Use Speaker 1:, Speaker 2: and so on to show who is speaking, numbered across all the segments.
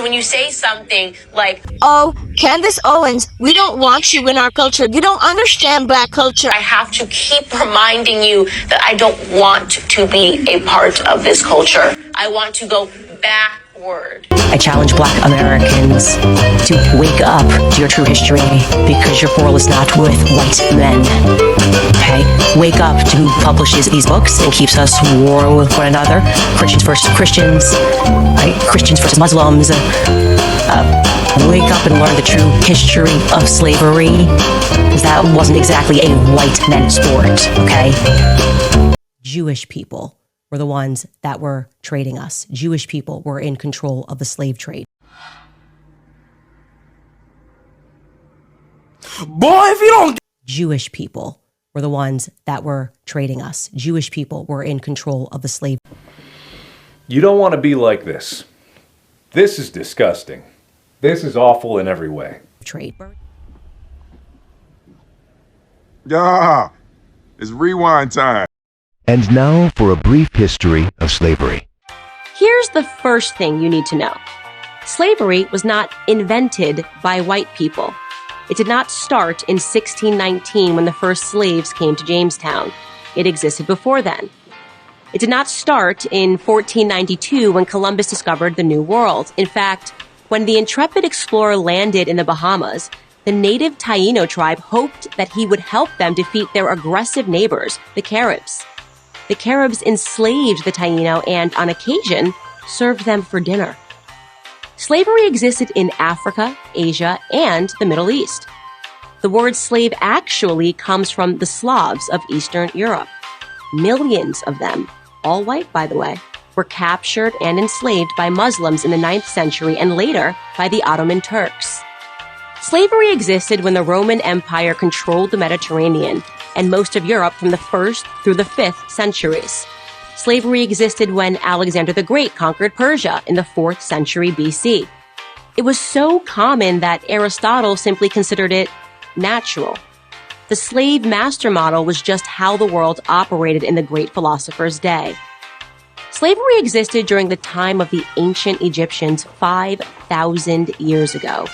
Speaker 1: So when you say something like,
Speaker 2: "Oh, Candace Owens, we don't want you in our culture. You don't understand black culture."
Speaker 1: I have to keep reminding you that I don't want to be a part of this culture. I want to go backward.
Speaker 3: I challenge Black Americans to wake up to your true history, because your quarrel is not with white men. Okay? Wake up to who publishes these books and keeps us warring with one another. Christians versus Christians, right? Christians versus Muslims. Wake up and learn the true history of slavery, because that wasn't exactly a white men's sport, okay? Jewish people were the ones that were trading us. Jewish people were in control of the slave trade.
Speaker 4: Boy, if you don't...
Speaker 3: Jewish people were the ones that were trading us. Jewish people were in control of the slave.
Speaker 5: You don't want to be like this. This is disgusting. This is awful in every way.
Speaker 3: Trade.
Speaker 6: Yeah, it's rewind time.
Speaker 7: And now for a brief history of slavery.
Speaker 3: Here's the first thing you need to know. Slavery was not invented by white people. It did not start in 1619 when the first slaves came to Jamestown. It existed before then. It did not start in 1492 when Columbus discovered the New World. In fact, when the intrepid explorer landed in the Bahamas, the native Taino tribe hoped that he would help them defeat their aggressive neighbors, the Caribs. The Caribs enslaved the Taino and, on occasion, served them for dinner. Slavery existed in Africa, Asia, and the Middle East. The word slave actually comes from the Slavs of Eastern Europe. Millions of them, all white by the way, were captured and enslaved by Muslims in the 9th century and later by the Ottoman Turks. Slavery existed when the Roman Empire controlled the Mediterranean and most of Europe from the 1st through the 5th centuries. Slavery existed when Alexander the Great conquered Persia in the 4th century BC. It was so common that Aristotle simply considered it natural. The slave master model was just how the world operated in the great philosopher's day. Slavery existed during the time of the ancient Egyptians 5,000 years ago.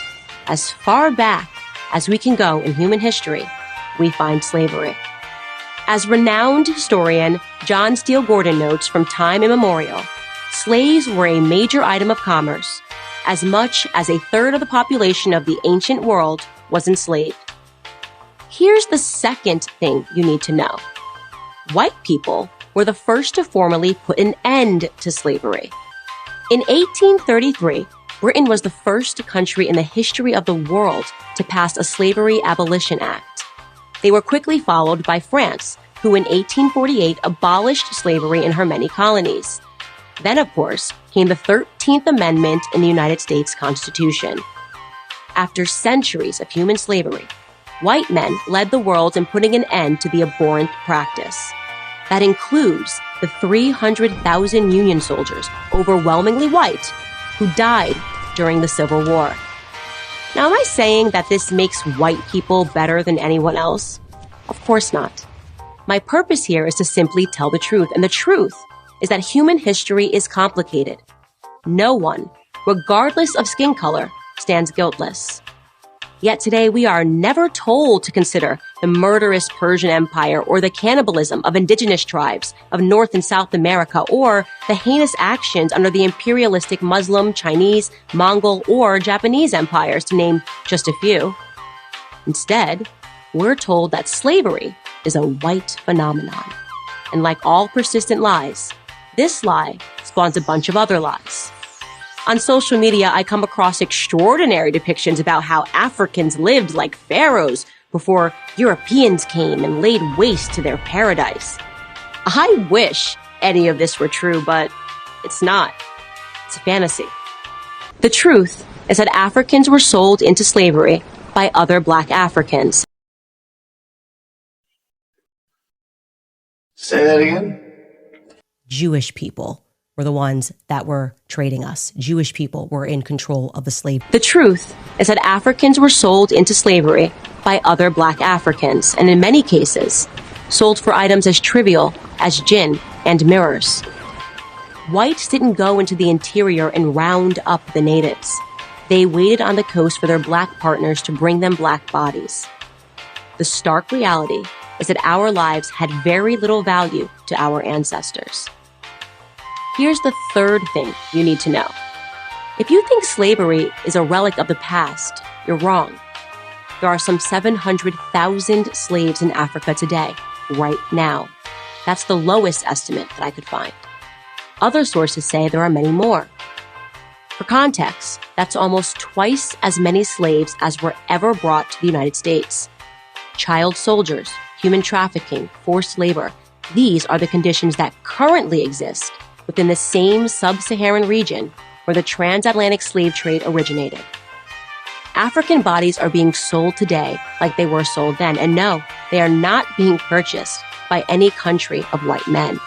Speaker 3: As far back as we can go in human history, we find slavery. As renowned historian John Steele Gordon notes from time immemorial, slaves were a major item of commerce. As much as a third of the population of the ancient world was enslaved. Here's the second thing you need to know. White people were the first to formally put an end to slavery. In 1833, Britain was the first country in the history of the world to pass a Slavery Abolition Act. They were quickly followed by France, who in 1848 abolished slavery in her many colonies. Then, of course, came the 13th Amendment in the United States Constitution. After centuries of human slavery, white men led the world in putting an end to the abhorrent practice. That includes the 300,000 Union soldiers, overwhelmingly white, who died during the Civil War. Now, am I saying that this makes white people better than anyone else? Of course not. My purpose here is to simply tell the truth, and the truth is that human history is complicated. No one, regardless of skin color, stands guiltless. Yet today we are never told to consider the murderous Persian Empire or the cannibalism of indigenous tribes of North and South America or the heinous actions under the imperialistic Muslim, Chinese, Mongol, or Japanese empires, to name just a few. Instead, we're told that slavery is a white phenomenon. And like all persistent lies, this lie spawns a bunch of other lies. On social media, I come across extraordinary depictions about how Africans lived like pharaohs before Europeans came and laid waste to their paradise. I wish any of this were true, but it's not. It's a fantasy. The truth is that Africans were sold into slavery by other Black Africans.
Speaker 4: Say that again?
Speaker 3: Jewish people were the ones that were trading us. Jewish people were in control of the slave.
Speaker 1: The truth is that Africans were sold into slavery by other Black Africans, and in many cases, sold for items as trivial as gin and mirrors.
Speaker 3: Whites didn't go into the interior and round up the natives. They waited on the coast for their black partners to bring them black bodies. The stark reality is that our lives had very little value to our ancestors. Here's the third thing you need to know. If you think slavery is a relic of the past, you're wrong. There are some 700,000 slaves in Africa today, right now. That's the lowest estimate that I could find. Other sources say there are many more. For context, that's almost twice as many slaves as were ever brought to the United States. Child soldiers, human trafficking, forced labor, these are the conditions that currently exist within the same sub-Saharan region where the transatlantic slave trade originated. African bodies are being sold today like they were sold then, and no, they are not being purchased by any country of white men.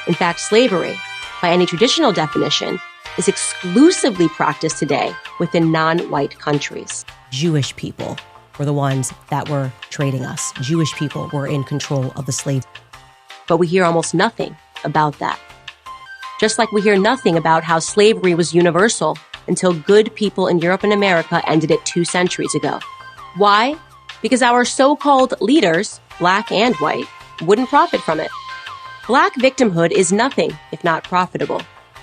Speaker 3: In fact, slavery, by any traditional definition, is exclusively practiced today within non-white countries.
Speaker 8: Jewish people were the ones that were trading us. Jewish people were in control of the slave.
Speaker 3: But we hear almost nothing about that. Just like we hear nothing about how slavery was universal until good people in Europe and America ended it 2 centuries ago. Why? Because our so-called leaders, black and white, wouldn't profit from it. Black victimhood is nothing if not profitable.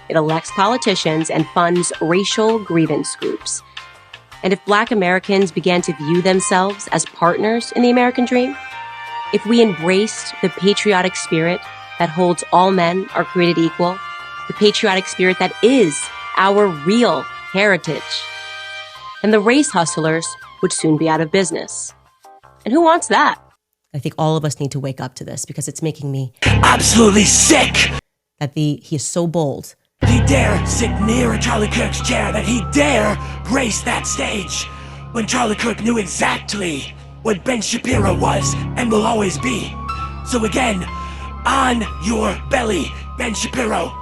Speaker 3: It elects politicians and funds racial grievance groups. And if Black Americans began to view themselves as partners in the American dream, if we embraced the patriotic spirit that holds all men are created equal, the patriotic spirit that is our real heritage, then the race hustlers would soon be out of business. And who wants that?
Speaker 8: I think all of us need to wake up to this because it's making me
Speaker 4: Absolutely sick!
Speaker 8: that he is so bold.
Speaker 4: He dare sit near Charlie Kirk's chair, that he dare grace that stage, when Charlie Kirk knew exactly what Ben Shapiro was and will always be. So again, on your belly, Ben Shapiro.